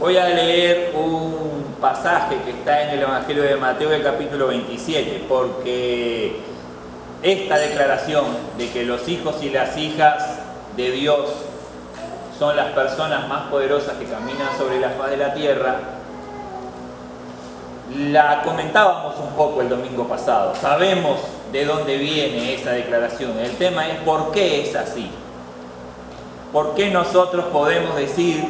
Voy a leer un pasaje que está en el Evangelio de Mateo, el capítulo 27, porque esta declaración de que los hijos y las hijas de Dios son las personas más poderosas que caminan sobre la faz de la tierra, la comentábamos un poco el domingo pasado. Sabemos de dónde viene esa declaración. El tema es por qué es así. ¿Por qué nosotros podemos decir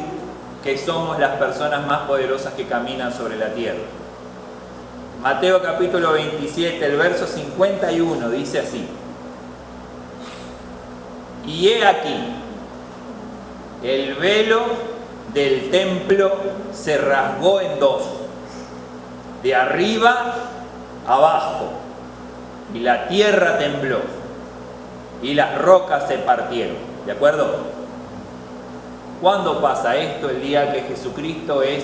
que somos las personas más poderosas que caminan sobre la tierra? Mateo capítulo 27, el verso 51 dice así: y he aquí, el velo del templo se rasgó en dos, de arriba abajo, y la tierra tembló, y las rocas se partieron. ¿De acuerdo? ¿Cuándo pasa esto? El día que Jesucristo es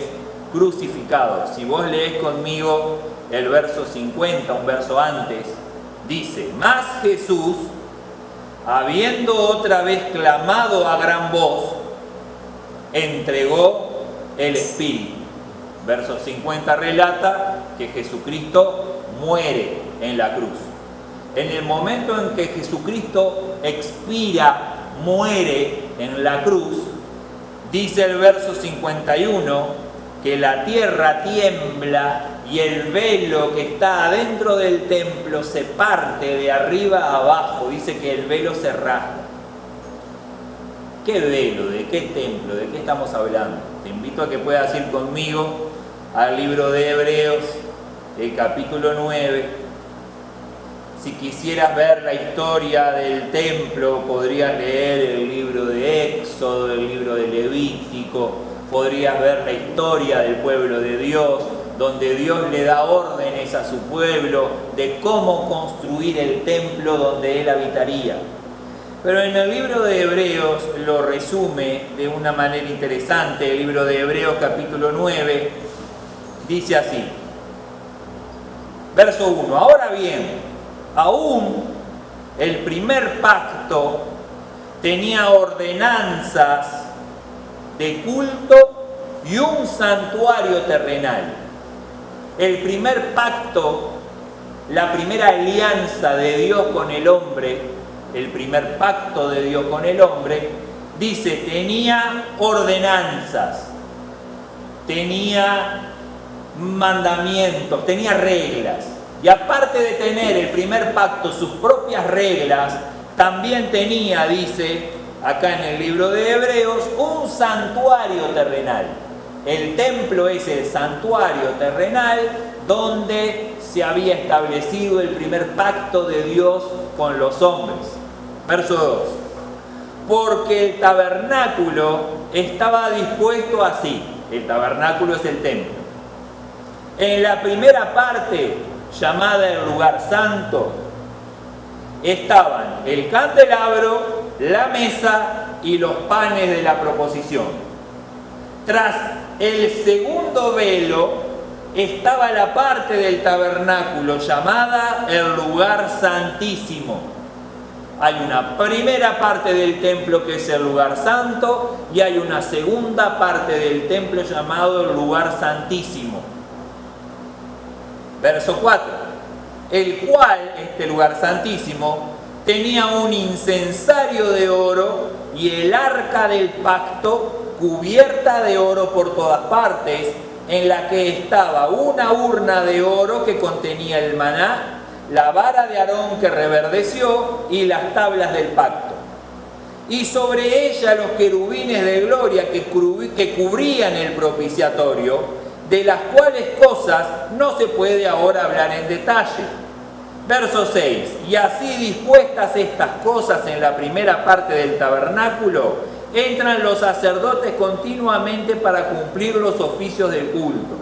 crucificado. Si vos lees conmigo el verso 50, un verso antes, dice: mas Jesús, habiendo otra vez clamado a gran voz, entregó el Espíritu. Verso 50 relata que Jesucristo muere en la cruz. En el momento en que Jesucristo expira, muere en la cruz, dice el verso 51 que la tierra tiembla y el velo que está adentro del templo se parte de arriba a abajo. Dice que el velo se rasga. ¿Qué velo? ¿De qué templo? ¿De qué estamos hablando? Te invito a que puedas ir conmigo al libro de Hebreos, el capítulo 9. Si quisieras ver la historia del templo, podrías leer el libro de Éxodo, el libro de Levítico, podrías ver la historia del pueblo de Dios, donde Dios le da órdenes a su pueblo de cómo construir el templo donde Él habitaría. Pero en el libro de Hebreos lo resume de una manera interesante. El libro de Hebreos capítulo 9 dice así, verso 1: ahora bien, aún el primer pacto tenía ordenanzas de culto y un santuario terrenal. El primer pacto, la primera alianza de Dios con el hombre, el primer pacto de Dios con el hombre, dice, tenía ordenanzas, tenía mandamientos, tenía reglas. Y aparte de tener el primer pacto sus propias reglas, también tenía, dice acá en el libro de Hebreos, un santuario terrenal. El templo es el santuario terrenal donde se había establecido el primer pacto de Dios con los hombres. Verso 2: porque el tabernáculo estaba dispuesto así. El tabernáculo es el templo. En la primera parte, llamada el lugar santo, estaban el candelabro, la mesa y los panes de la proposición. Tras el segundo velo estaba la parte del tabernáculo llamada el lugar santísimo. Hay una primera parte del templo que es el lugar santo y hay una segunda parte del templo llamado el lugar santísimo. Verso 4: el cual, este lugar santísimo, tenía un incensario de oro y el arca del pacto cubierta de oro por todas partes, en la que estaba una urna de oro que contenía el maná, la vara de Aarón que reverdeció y las tablas del pacto. Y sobre ella los querubines de gloria que cubrían el propiciatorio, de las cuales cosas no se puede ahora hablar en detalle. Verso 6: y así dispuestas estas cosas en la primera parte del tabernáculo, entran los sacerdotes continuamente para cumplir los oficios del culto.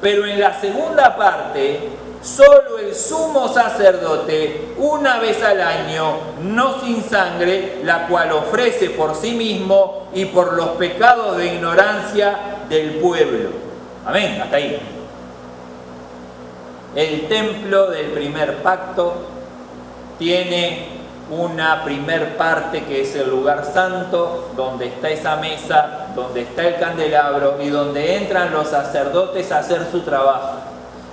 Pero en la segunda parte, solo el sumo sacerdote, una vez al año, no sin sangre, la cual ofrece por sí mismo y por los pecados de ignorancia del pueblo. Amén, hasta ahí. El templo del primer pacto tiene una primer parte que es el lugar santo, donde está esa mesa donde está el candelabro y donde entran los sacerdotes a hacer su trabajo.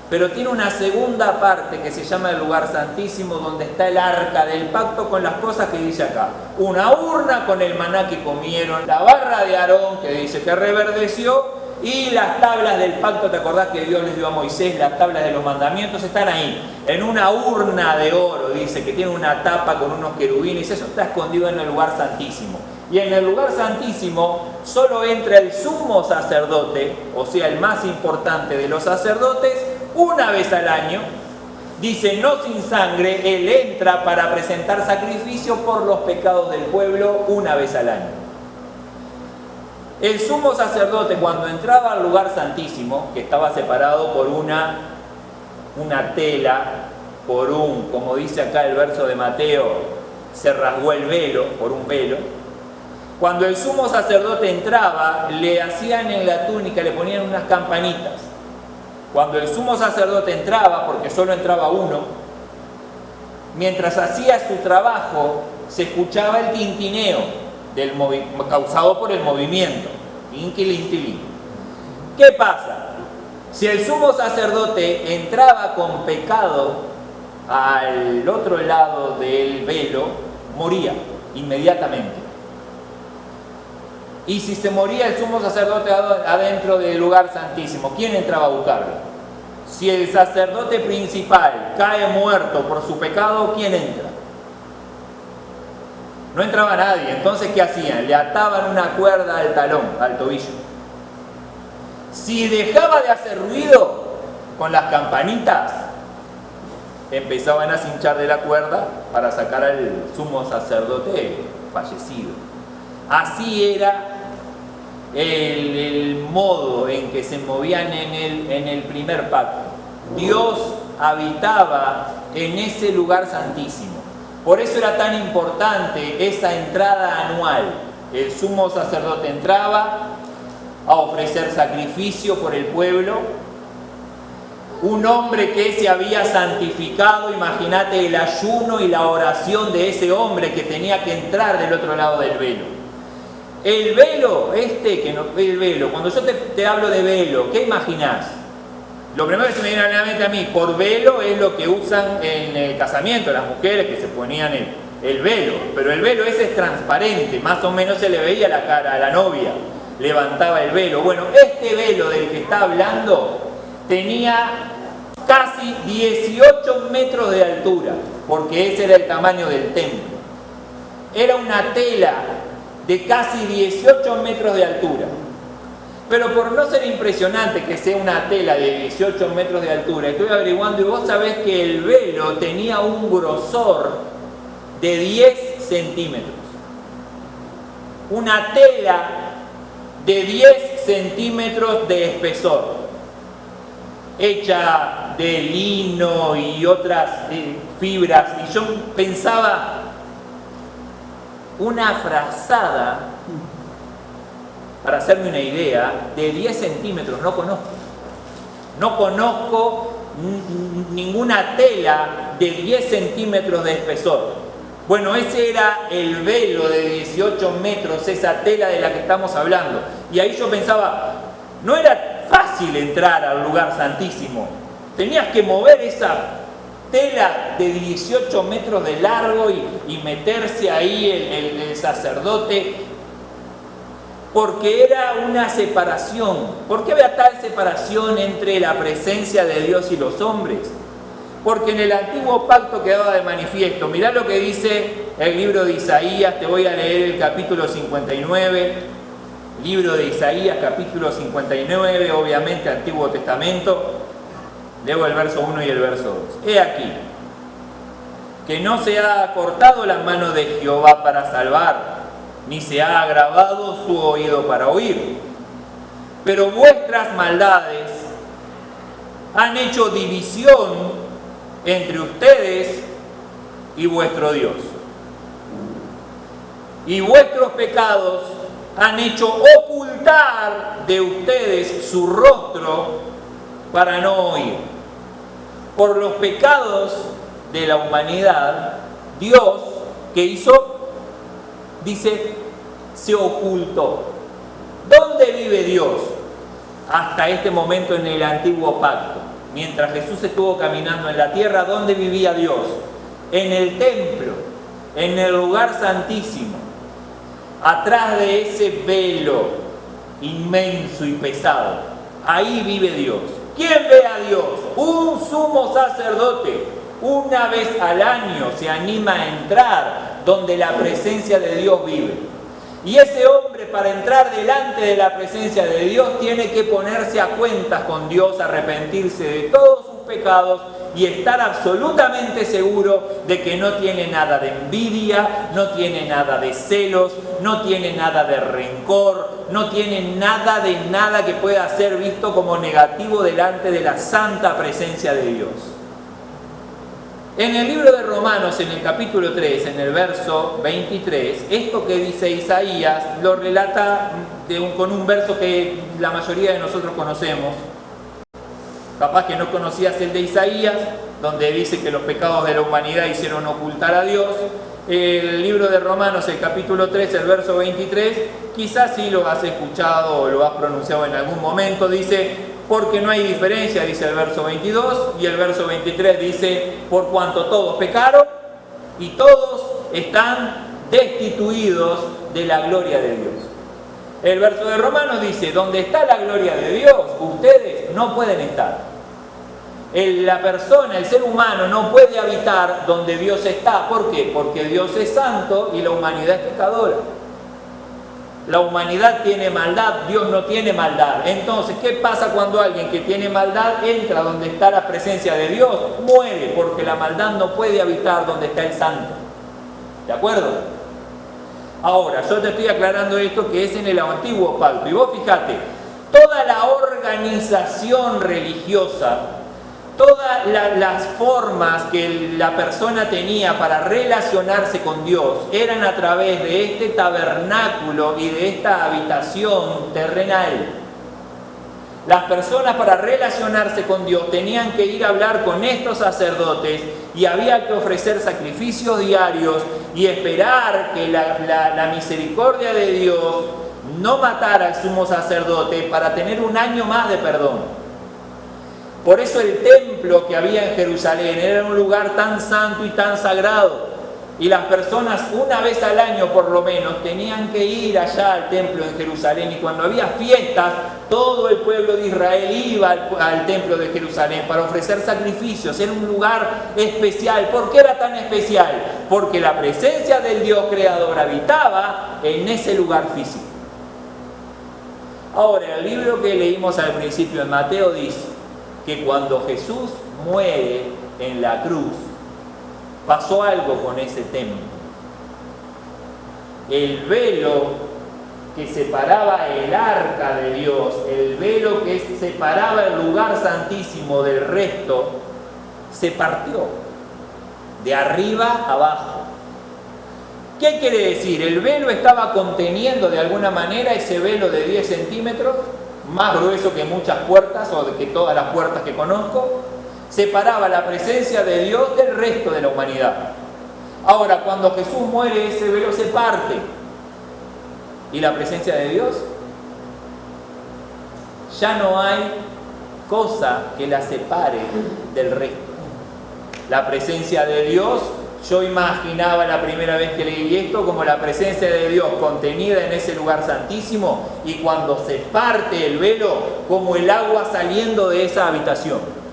Pero tiene una segunda parte que se llama el lugar santísimo, donde está el arca del pacto con las cosas que dice acá. Una urna con el maná que comieron, la barra de Aarón que dice que reverdeció, y las tablas del pacto. ¿Te acordás que Dios les dio a Moisés las tablas de los mandamientos? Están ahí, en una urna de oro, dice, que tiene una tapa con unos querubines. Eso está escondido en el lugar santísimo. Y en el lugar santísimo solo entra el sumo sacerdote, o sea, el más importante de los sacerdotes, una vez al año. Dice, no sin sangre, él entra para presentar sacrificio por los pecados del pueblo una vez al año. El sumo sacerdote, cuando entraba al lugar santísimo, que estaba separado por una tela, por como dice acá el verso de Mateo, se rasgó el velo, por un velo. Cuando el sumo sacerdote entraba, le hacían en la túnica, le ponían unas campanitas. Cuando el sumo sacerdote entraba, porque solo entraba uno, mientras hacía su trabajo, se escuchaba el tintineo causado por el movimiento. Inquilín. ¿Qué pasa? Si el sumo sacerdote entraba con pecado al otro lado del velo, moría inmediatamente. Y si se moría el sumo sacerdote adentro del lugar santísimo, ¿quién entraba a buscarlo? Si el sacerdote principal cae muerto por su pecado, ¿quién entra? No entraba nadie. Entonces, ¿qué hacían? Le ataban una cuerda al talón, al tobillo. Si dejaba de hacer ruido con las campanitas, empezaban a cinchar de la cuerda para sacar al sumo sacerdote fallecido. Así era el modo en que se movían en el primer pacto. Dios habitaba en ese lugar santísimo. Por eso era tan importante esa entrada anual. El sumo sacerdote entraba a ofrecer sacrificio por el pueblo. Un hombre que se había santificado, imagínate el ayuno y la oración de ese hombre que tenía que entrar del otro lado del velo. El velo, el velo, cuando yo te hablo de velo, ¿qué imaginás? Lo primero que se me viene a la mente a mí, por velo, es lo que usan en el casamiento, las mujeres que se ponían el velo. Pero el velo ese es transparente, más o menos se le veía la cara a la novia, levantaba el velo. Bueno, este velo del que está hablando tenía casi 18 metros de altura, porque ese era el tamaño del templo. Era una tela de casi 18 metros de altura. Pero por no ser impresionante que sea una tela de 18 metros de altura, estoy averiguando y vos sabés que el velo tenía un grosor de 10 centímetros. Una tela de 10 centímetros de espesor, hecha de lino y otras fibras. Y yo pensaba, una frazada, para hacerme una idea, de 10 centímetros no conozco. No conozco ninguna tela de 10 centímetros de espesor. Bueno, ese era el velo de 18 metros, esa tela de la que estamos hablando. Y ahí yo pensaba, no era fácil entrar al lugar santísimo. Tenías que mover esa tela de 18 metros de largo y meterse ahí el sacerdote, porque era una separación. ¿Por qué había tal separación entre la presencia de Dios y los hombres? Porque en el antiguo pacto quedaba de manifiesto. Mirá lo que dice el libro de Isaías. Te voy a leer el capítulo 59. Libro de Isaías, capítulo 59, obviamente Antiguo Testamento. Leo el verso 1 y el verso 2. He aquí, que no se ha cortado la mano de Jehová para salvar, ni se ha agravado su oído para oír. Pero vuestras maldades han hecho división entre ustedes y vuestro Dios. Y vuestros pecados han hecho ocultar de ustedes su rostro para no oír. Por los pecados de la humanidad, Dios, ¿qué hizo? Dice, se ocultó. ¿Dónde vive Dios? Hasta este momento en el antiguo pacto. Mientras Jesús estuvo caminando en la tierra, ¿dónde vivía Dios? En el templo, en el lugar santísimo, atrás de ese velo inmenso y pesado. Ahí vive Dios. ¿Quién ve a Dios? Un sumo sacerdote. Una vez al año se anima a entrar donde la presencia de Dios vive. Y ese hombre, para entrar delante de la presencia de Dios, tiene que ponerse a cuentas con Dios, arrepentirse de todos sus pecados y estar absolutamente seguro de que no tiene nada de envidia, no tiene nada de celos, no tiene nada de rencor, no tiene nada de nada que pueda ser visto como negativo delante de la santa presencia de Dios. En el libro de Romanos, en el capítulo 3, en el verso 23, esto que dice Isaías lo relata con un verso que la mayoría de nosotros conocemos. Capaz que no conocías el de Isaías, donde dice que los pecados de la humanidad hicieron ocultar a Dios. El libro de Romanos, el capítulo 3, el verso 23, quizás sí lo has escuchado o lo has pronunciado en algún momento. Dice: porque no hay diferencia, dice el verso 22, y el verso 23 dice: por cuanto todos pecaron y todos están destituidos de la gloria de Dios. El verso de Romanos dice: donde está la gloria de Dios, ustedes no pueden estar. La persona, el ser humano, no puede habitar donde Dios está. ¿Por qué? Porque Dios es santo y la humanidad es pecadora. La humanidad tiene maldad, Dios no tiene maldad. Entonces, ¿qué pasa cuando alguien que tiene maldad entra donde está la presencia de Dios? Muere, porque la maldad no puede habitar donde está el santo. ¿De acuerdo? Ahora, yo te estoy aclarando esto que es en el antiguo pacto. Y vos fíjate, toda la organización religiosa, todas las formas que la persona tenía para relacionarse con Dios eran a través de este tabernáculo y de esta habitación terrenal. Las personas, para relacionarse con Dios, tenían que ir a hablar con estos sacerdotes y había que ofrecer sacrificios diarios y esperar que la misericordia de Dios no matara al sumo sacerdote para tener un año más de perdón. Por eso el templo que había en Jerusalén era un lugar tan santo y tan sagrado. Y las personas, una vez al año por lo menos, tenían que ir allá al templo en Jerusalén. Y cuando había fiestas, todo el pueblo de Israel iba al templo de Jerusalén para ofrecer sacrificios. Era un lugar especial. ¿Por qué era tan especial? Porque la presencia del Dios creador habitaba en ese lugar físico. Ahora, el libro que leímos al principio en Mateo dice que cuando Jesús muere en la cruz, pasó algo con ese templo. El velo que separaba el arca de Dios, el velo que separaba el lugar santísimo del resto, se partió de arriba abajo. ¿Qué quiere decir? El velo estaba conteniendo de alguna manera ese velo de 10 centímetros, más grueso que muchas puertas o que todas las puertas que conozco, separaba la presencia de Dios del resto de la humanidad. Ahora, cuando Jesús muere, ese velo se parte. ¿Y la presencia de Dios? Ya no hay cosa que la separe del resto. La presencia de Dios, yo imaginaba la primera vez que leí esto como la presencia de Dios contenida en ese lugar santísimo, y cuando se parte el velo, como el agua saliendo de esa habitación.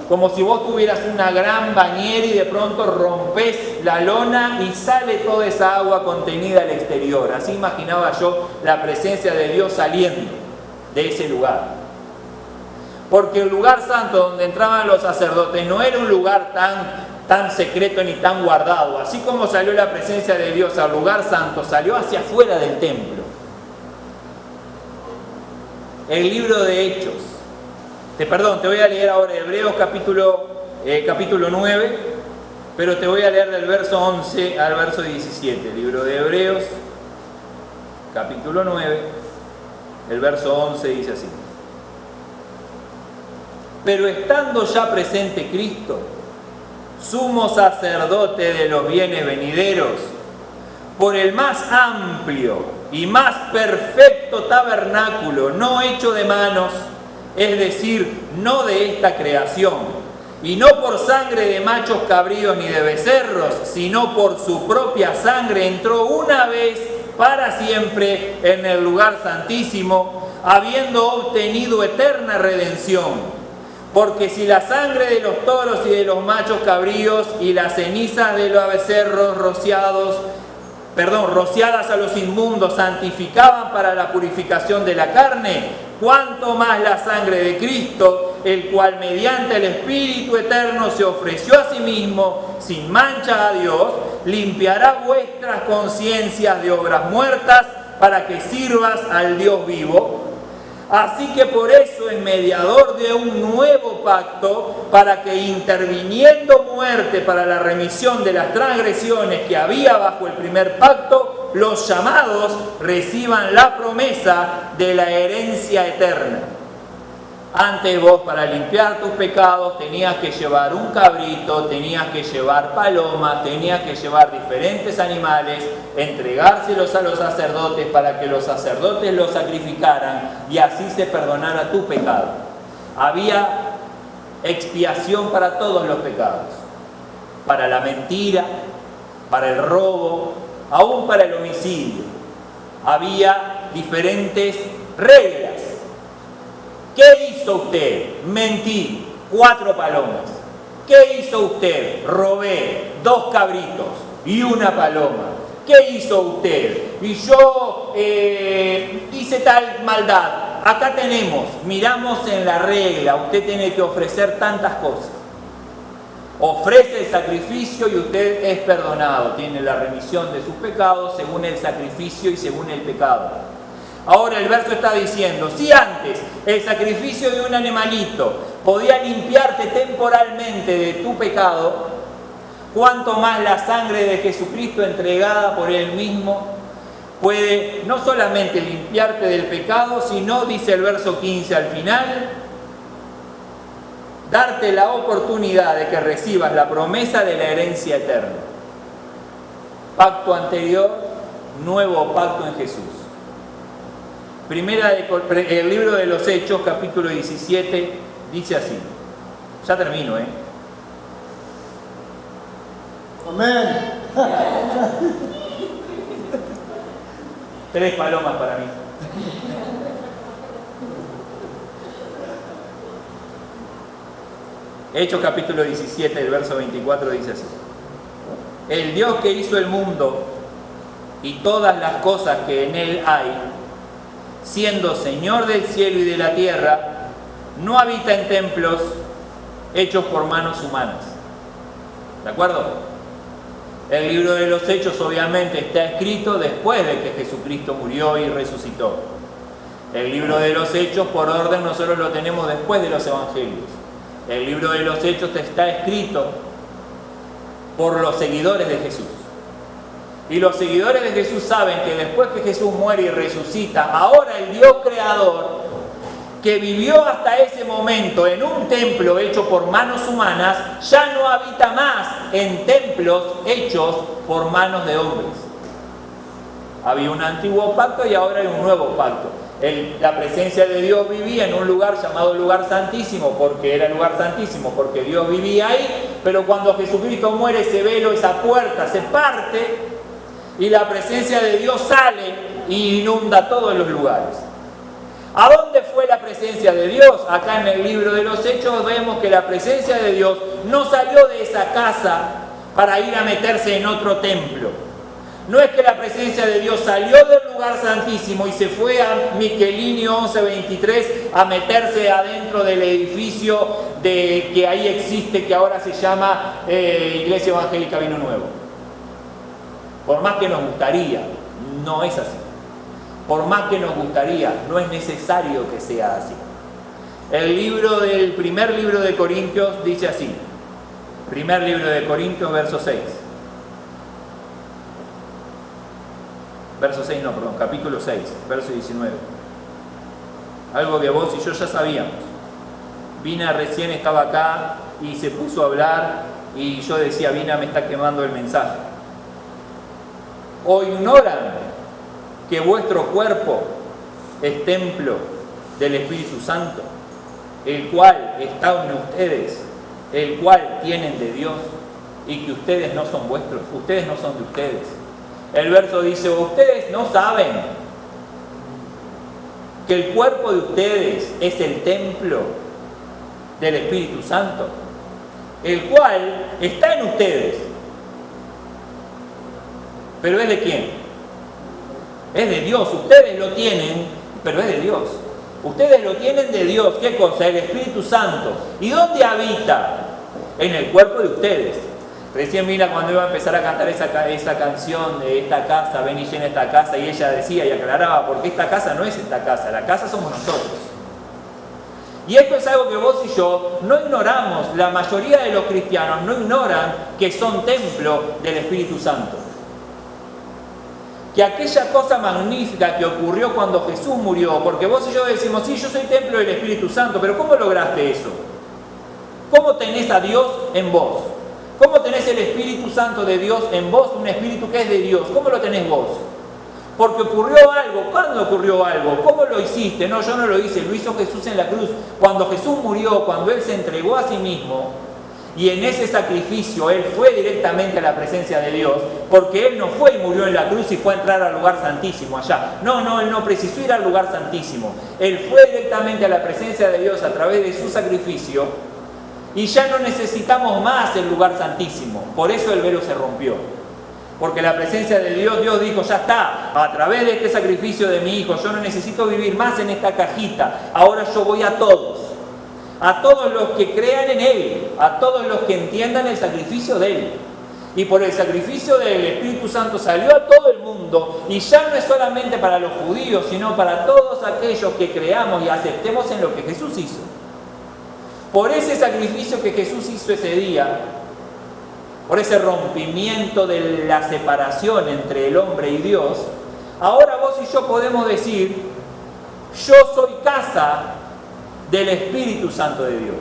Como si vos tuvieras una gran bañera y de pronto rompes la lona y sale toda esa agua contenida al exterior. Así imaginaba yo la presencia de Dios saliendo de ese lugar. Porque el lugar santo donde entraban los sacerdotes no era un lugar tan secreto ni tan guardado. Así como salió la presencia de Dios al lugar santo, salió hacia afuera del templo. El libro de Hechos. Te voy a leer ahora Hebreos capítulo 9, pero te voy a leer del verso 11 al verso 17. El libro de Hebreos, capítulo 9, el verso 11 dice así: pero estando ya presente Cristo, sumo sacerdote de los bienes venideros, por el más amplio y más perfecto tabernáculo, no hecho de manos, es decir, no de esta creación, y no por sangre de machos cabríos ni de becerros, sino por su propia sangre entró una vez para siempre en el lugar santísimo, habiendo obtenido eterna redención. Porque si la sangre de los toros y de los machos cabríos y las cenizas de los becerros rociadas a los inmundos santificaban para la purificación de la carne, cuánto más la sangre de Cristo, el cual mediante el Espíritu Eterno se ofreció a sí mismo sin mancha a Dios, limpiará vuestras conciencias de obras muertas para que sirvas al Dios vivo. Así que por eso es mediador de un nuevo pacto, para que interviniendo muerte para la remisión de las transgresiones que había bajo el primer pacto, los llamados reciban la promesa de la herencia eterna. Antes vos, para limpiar tus pecados, tenías que llevar un cabrito, tenías que llevar palomas, tenías que llevar diferentes animales, entregárselos a los sacerdotes para que los sacerdotes los sacrificaran y así se perdonara tu pecado. Había expiación para todos los pecados, para la mentira, para el robo, aún para el homicidio. Había diferentes reglas. ¿Qué hizo usted? Mentí, 4 palomas. ¿Qué hizo usted? Robé 2 cabritos y 1 paloma. ¿Qué hizo usted? Y yo hice tal maldad. Acá tenemos, miramos en la regla, usted tiene que ofrecer tantas cosas. Ofrece el sacrificio y usted es perdonado. Tiene la remisión de sus pecados según el sacrificio y según el pecado. Ahora el verso está diciendo, si antes el sacrificio de un animalito podía limpiarte temporalmente de tu pecado, cuánto más la sangre de Jesucristo entregada por Él mismo puede no solamente limpiarte del pecado, sino, dice el verso 15 al final, darte la oportunidad de que recibas la promesa de la herencia eterna. Pacto anterior, nuevo pacto en Jesús. El libro de los Hechos, capítulo 17, dice así. Ya termino, Amén. 3 palomas para mí. Hechos capítulo 17, el verso 24 dice así. El Dios que hizo el mundo y todas las cosas que en él hay, siendo Señor del cielo y de la tierra, no habita en templos hechos por manos humanas. ¿De acuerdo? El libro de los Hechos obviamente está escrito después de que Jesucristo murió y resucitó. El libro de los Hechos, por orden, nosotros lo tenemos después de los Evangelios. El libro de los Hechos está escrito por los seguidores de Jesús. Y los seguidores de Jesús saben que después que Jesús muere y resucita, ahora el Dios creador, que vivió hasta ese momento en un templo hecho por manos humanas, ya no habita más en templos hechos por manos de hombres. Había un antiguo pacto y ahora hay un nuevo pacto. La presencia de Dios vivía en un lugar llamado lugar santísimo, porque era lugar santísimo, porque Dios vivía ahí, pero cuando Jesucristo muere ese velo, esa puerta se parte y la presencia de Dios sale y inunda todos los lugares. ¿A dónde fue la presencia de Dios? Acá en el libro de los Hechos vemos que la presencia de Dios no salió de esa casa para ir a meterse en otro templo. No es que la presencia de Dios salió del lugar santísimo y se fue a Michelini 11:23 a meterse adentro del edificio que ahí existe, que ahora se llama Iglesia Evangélica Vino Nuevo. Por más que nos gustaría, no es así. Por más que nos gustaría, no es necesario que sea así. El primer libro de Corintios dice así. Primer libro de Corintios, verso 6. Capítulo 6, verso 19. Algo que vos y yo ya sabíamos. Vina recién estaba acá y se puso a hablar y yo decía, Vina me está quemando el mensaje. O ignoran que vuestro cuerpo es templo del Espíritu Santo, el cual está en ustedes, el cual tienen de Dios, y que ustedes no son vuestros, ustedes no son de ustedes? El verso dice, ustedes no saben que el cuerpo de ustedes es el templo del Espíritu Santo, el cual está en ustedes. ¿Pero es de quién? Es de Dios. Ustedes lo tienen, pero es de Dios. Ustedes lo tienen de Dios. ¿Qué cosa? El Espíritu Santo. ¿Y dónde habita? En el cuerpo de ustedes. Recién vino cuando iba a empezar a cantar esa canción de esta casa, ven y llena esta casa, y ella decía y aclaraba, porque esta casa no es esta casa, la casa somos nosotros. Y esto es algo que vos y yo no ignoramos. La mayoría de los cristianos no ignoran que son templo del Espíritu Santo. Que aquella cosa magnífica que ocurrió cuando Jesús murió, porque vos y yo decimos, sí, yo soy templo del Espíritu Santo, pero ¿cómo lograste eso? ¿Cómo tenés a Dios en vos? ¿Cómo tenés el Espíritu Santo de Dios en vos? Un espíritu que es de Dios. ¿Cómo lo tenés vos? Porque ocurrió algo. ¿Cuándo ocurrió algo? ¿Cómo lo hiciste? No, yo no lo hice. Lo hizo Jesús en la cruz. Cuando Jesús murió, cuando Él se entregó a sí mismo, y en ese sacrificio Él fue directamente a la presencia de Dios, porque Él no fue y murió en la cruz y fue a entrar al lugar santísimo allá. No, Él no precisó ir al lugar santísimo. Él fue directamente a la presencia de Dios a través de su sacrificio, y ya no necesitamos más el lugar santísimo. Por eso el velo se rompió. Porque la presencia de Dios, Dios dijo, ya está, a través de este sacrificio de mi Hijo, yo no necesito vivir más en esta cajita. Ahora yo voy a todos los que crean en Él, a todos los que entiendan el sacrificio de Él. Y por el sacrificio del Espíritu Santo salió a todo el mundo, y ya no es solamente para los judíos, sino para todos aquellos que creamos y aceptemos en lo que Jesús hizo. Por ese sacrificio que Jesús hizo ese día, por ese rompimiento de la separación entre el hombre y Dios, ahora vos y yo podemos decir, yo soy casa del Espíritu Santo de Dios.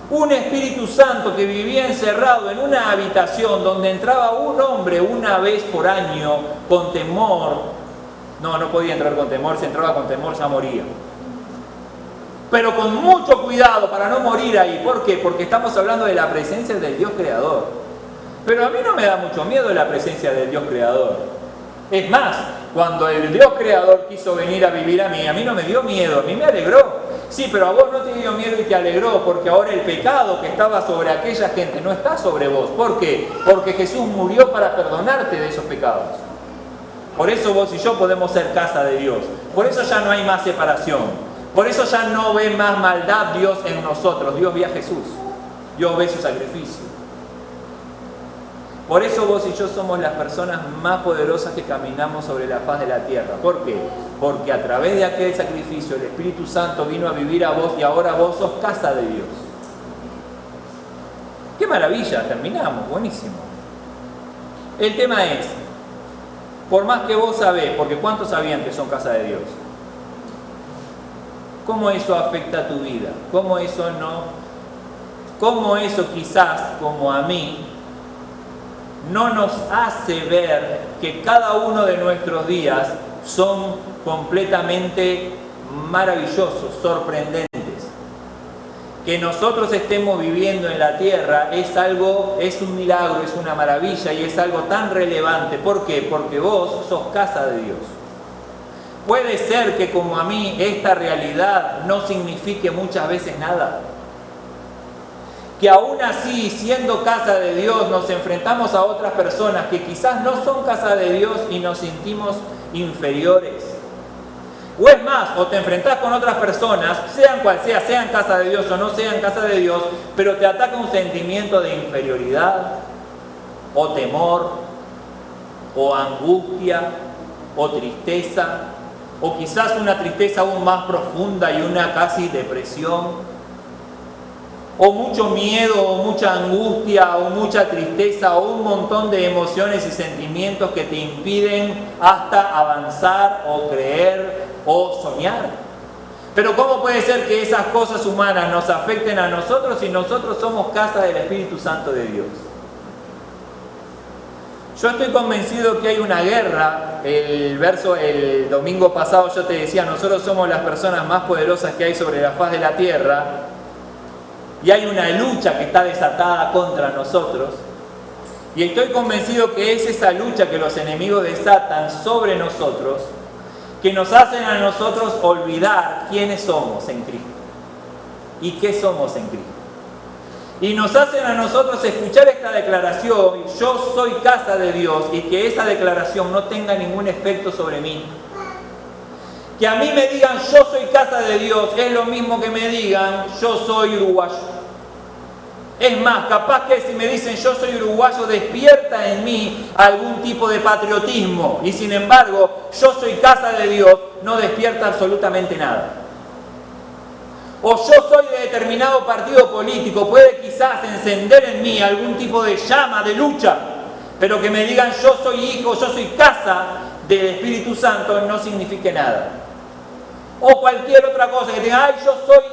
Un Espíritu Santo que vivía encerrado en una habitación donde entraba un hombre una vez por año con temor. No podía entrar con temor, si entraba con temor ya moría. Pero con mucho cuidado para no morir ahí. ¿Por qué? Porque estamos hablando de la presencia del Dios Creador. Pero a mí no me da mucho miedo la presencia del Dios Creador. Es más, cuando el Dios Creador quiso venir a vivir a mí no me dio miedo, a mí me alegró. Sí, pero a vos no te dio miedo y te alegró, porque ahora el pecado que estaba sobre aquella gente no está sobre vos. ¿Por qué? Porque Jesús murió para perdonarte de esos pecados. Por eso vos y yo podemos ser casa de Dios. Por eso ya no hay más separación. Por eso ya no ve más maldad Dios en nosotros. Dios ve a Jesús. Dios ve su sacrificio. Por eso vos y yo somos las personas más poderosas que caminamos sobre la faz de la tierra. ¿Por qué? Porque a través de aquel sacrificio el Espíritu Santo vino a vivir a vos y ahora vos sos casa de Dios. ¡Qué maravilla! Terminamos. Buenísimo. El tema es, por más que vos sabés, porque ¿cuántos sabían que son casa de Dios? ¿Cómo eso afecta a tu vida? ¿Cómo eso no? ¿Cómo eso quizás, como a mí, no nos hace ver que cada uno de nuestros días son completamente maravillosos, sorprendentes? Que nosotros estemos viviendo en la tierra es algo, es un milagro, es una maravilla y es algo tan relevante. ¿Por qué? Porque vos sos casa de Dios. Puede ser que como a mí esta realidad no signifique muchas veces nada. Que aún así, siendo casa de Dios, nos enfrentamos a otras personas que quizás no son casa de Dios y nos sentimos inferiores. O es más, o te enfrentás con otras personas, sean cual sea, sean casa de Dios o no sean casa de Dios, pero te ataca un sentimiento de inferioridad, o temor, o angustia, o tristeza, o quizás una tristeza aún más profunda y una casi depresión, o mucho miedo, o mucha angustia, o mucha tristeza, o un montón de emociones y sentimientos que te impiden hasta avanzar, o creer, o soñar. Pero ¿cómo puede ser que esas cosas humanas nos afecten a nosotros si nosotros somos casa del Espíritu Santo de Dios? Yo estoy convencido que hay una guerra. El domingo pasado yo te decía, nosotros somos las personas más poderosas que hay sobre la faz de la tierra. Y hay una lucha que está desatada contra nosotros. Y estoy convencido que es esa lucha que los enemigos desatan sobre nosotros, que nos hacen a nosotros olvidar quiénes somos en Cristo y qué somos en Cristo. Y nos hacen a nosotros escuchar esta declaración, yo soy casa de Dios, y que esa declaración no tenga ningún efecto sobre mí. Que a mí me digan yo soy casa de Dios es lo mismo que me digan yo soy uruguayo. Es más, capaz que si me dicen yo soy uruguayo despierta en mí algún tipo de patriotismo, y sin embargo yo soy casa de Dios no despierta absolutamente nada. O yo soy de determinado partido político, puede quizás encender en mí algún tipo de llama de lucha, pero que me digan yo soy hijo, yo soy casa del Espíritu Santo no signifique nada. O cualquier otra cosa que diga, ay, yo soy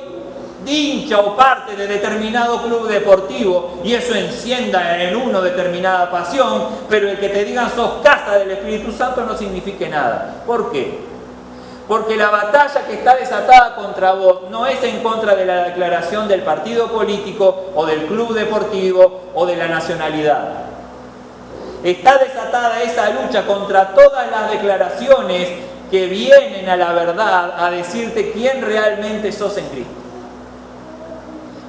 hincha o parte de determinado club deportivo, y eso encienda en uno determinada pasión, pero el que te digan sos casa del Espíritu Santo no signifique nada. ¿Por qué? Porque la batalla que está desatada contra vos no es en contra de la declaración del partido político o del club deportivo o de la nacionalidad. Está desatada esa lucha contra todas las declaraciones que vienen a la verdad a decirte quién realmente sos en Cristo.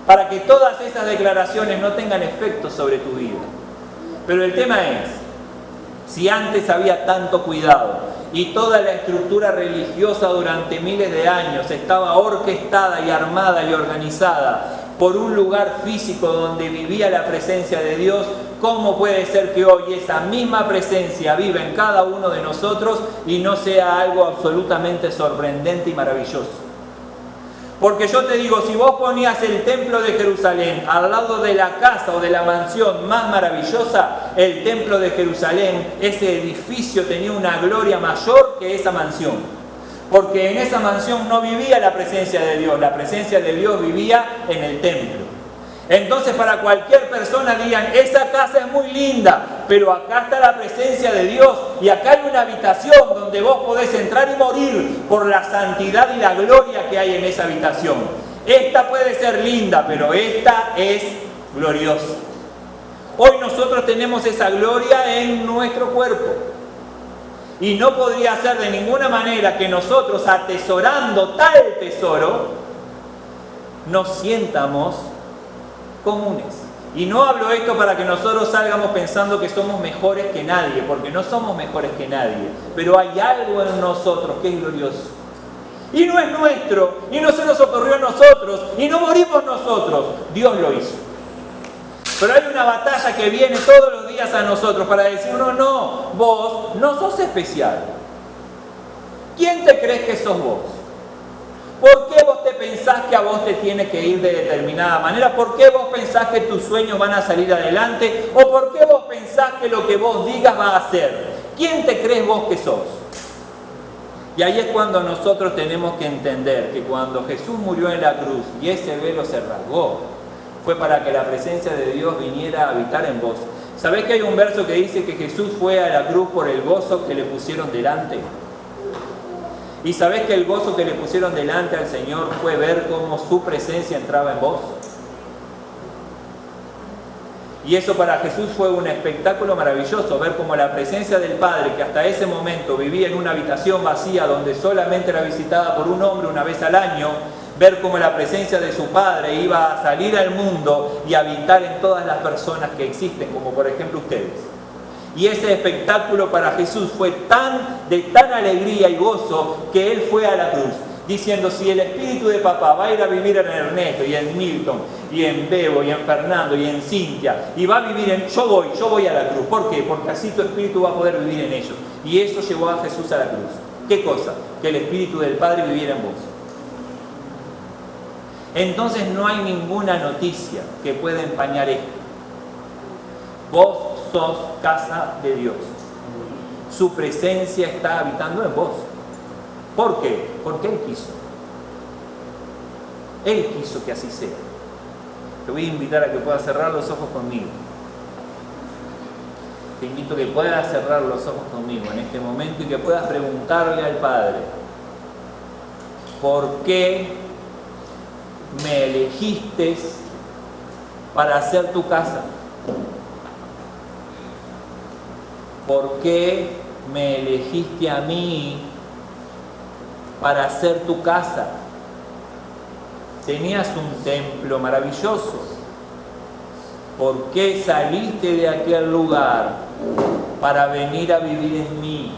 Para que todas esas declaraciones no tengan efecto sobre tu vida. Pero el tema es, si antes había tanto cuidado y toda la estructura religiosa durante miles de años estaba orquestada y armada y organizada por un lugar físico donde vivía la presencia de Dios, ¿cómo puede ser que hoy esa misma presencia viva en cada uno de nosotros y no sea algo absolutamente sorprendente y maravilloso? Porque yo te digo, si vos ponías el templo de Jerusalén al lado de la casa o de la mansión más maravillosa, el templo de Jerusalén, ese edificio tenía una gloria mayor que esa mansión. Porque en esa mansión no vivía la presencia de Dios, la presencia de Dios vivía en el templo. Entonces para cualquier persona digan, esa casa es muy linda, pero acá está la presencia de Dios y acá hay una habitación donde vos podés entrar y morir por la santidad y la gloria que hay en esa habitación. Esta puede ser linda, pero esta es gloriosa. Hoy nosotros tenemos esa gloria en nuestro cuerpo. Y no podría ser de ninguna manera que nosotros, atesorando tal tesoro, nos sientamos comunes. Y no hablo esto para que nosotros salgamos pensando que somos mejores que nadie, porque no somos mejores que nadie, pero hay algo en nosotros que es glorioso. Y no es nuestro, y no se nos ocurrió a nosotros, y no morimos nosotros, Dios lo hizo. Pero hay una batalla que viene todos los días a nosotros para decirnos, no, vos no sos especial. ¿Quién te crees que sos vos? ¿Por qué vos te pensás que a vos te tiene que ir de determinada manera? ¿Por qué vos pensás que tus sueños van a salir adelante? ¿O por qué vos pensás que lo que vos digas va a hacer? ¿Quién te crees vos que sos? Y ahí es cuando nosotros tenemos que entender que cuando Jesús murió en la cruz y ese velo se rasgó, fue para que la presencia de Dios viniera a habitar en vos. ¿Sabés que hay un verso que dice que Jesús fue a la cruz por el gozo que le pusieron delante? ¿Y sabés que el gozo que le pusieron delante al Señor fue ver cómo su presencia entraba en vos? Y eso para Jesús fue un espectáculo maravilloso, ver cómo la presencia del Padre, que hasta ese momento vivía en una habitación vacía donde solamente era visitada por un hombre una vez al año, ver cómo la presencia de su Padre iba a salir al mundo y habitar en todas las personas que existen, como por ejemplo ustedes. Y ese espectáculo para Jesús fue de tan alegría y gozo que Él fue a la cruz, diciendo, si el espíritu de papá va a ir a vivir en Ernesto y en Milton y en Bebo y en Fernando y en Cintia, y va a vivir en... Yo voy a la cruz. ¿Por qué? Porque así tu espíritu va a poder vivir en ellos. Y eso llevó a Jesús a la cruz. ¿Qué cosa? Que el espíritu del Padre viviera en vos. Entonces no hay ninguna noticia que pueda empañar esto. Vos sos casa de Dios. Su presencia está habitando en vos. ¿Por qué? Porque Él quiso. Él quiso que así sea. Te voy a invitar a que puedas cerrar los ojos conmigo. te invito a que puedas cerrar los ojos conmigo en este momento y que puedas preguntarle al Padre, ¿por qué me elegiste para hacer tu casa? ¿Por qué me elegiste a mí para hacer tu casa? Tenías un templo maravilloso. ¿Por qué saliste de aquel lugar para venir a vivir en mí?